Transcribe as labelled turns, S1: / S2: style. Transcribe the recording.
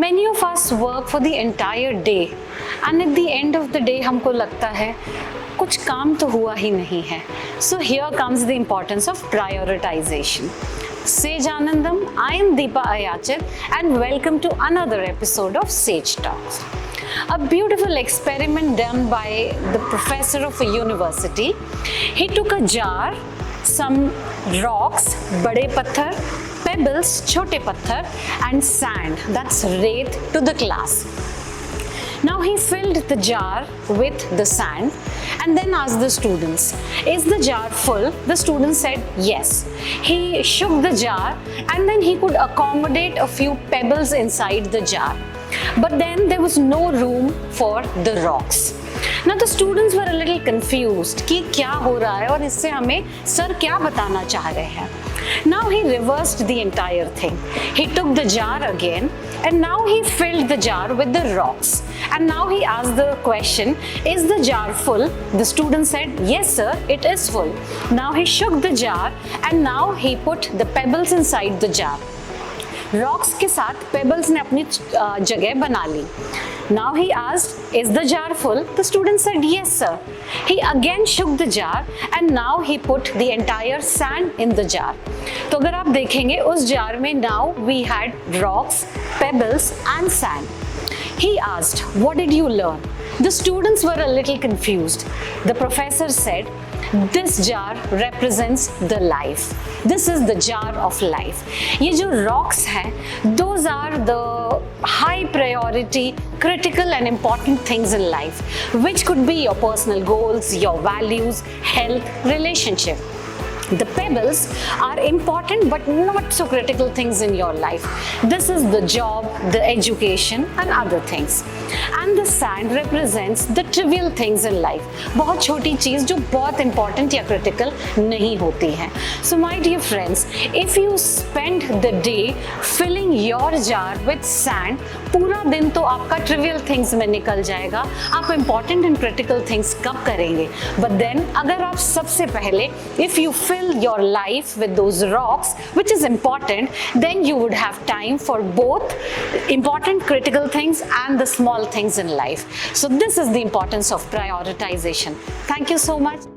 S1: Many of us work for the entire day and at the end of the day हमको लगता है कुछ काम तो हुआ ही नहीं है. So here comes the importance of prioritization. Sage Anandam, I am Deepa Ayachit and welcome to another episode of Sage Talks. A beautiful experiment done by the professor of a university. He took a jar, some rocks, bade patthar, pebbles, chote patthar, and sand, that's rate, to the class. Now he filled the jar with the sand and then asked the students, is the jar full? The students said yes. He shook the jar and then he could accommodate a few pebbles inside the jar. But then there was no room for the rocks. Now the students were a little confused कि क्या हो रहा है और इससे हमें sir क्या बताना चाह रहे हैं. Now he reversed the entire thing. He took the jar again and now he filled the jar with the rocks. And now he asked the question, is the jar full? The student said, yes sir, it is full. Now he shook the jar and now he put the pebbles inside the jar. Rocks के साथ pebbles ने अपनी जगह बना ली. Now he asked, is the jar full? The student said, yes sir. He again shook the jar and now he put the entire sand in the jar. तो अगर आप देखेंगे उस jar में now we had rocks, pebbles and sand. He asked, what did you learn? The students were a little confused. The professor said, this jar represents the life. This is the jar of life. ये जो rocks हैं, those are the high priority, critical and important things in life, which could be your personal goals, your values, health, relationship. The pebbles are important but not so critical things in your life. This is the job, the education and other things. And the sand represents the trivial things in life. बहुत छोटी चीज जो बहुत important या critical नहीं होती है. So my dear friends, if you spend the day filling your jar with sand, पूरा दिन तो आपका trivial things में निकल जाएगा. आप important and critical things कब करेंगे? But then अगर आप सबसे पहले if you fill your life with those rocks, which is important, then you would have time for both important critical things and the small things in life. So this is the importance of prioritization. Thank you so much.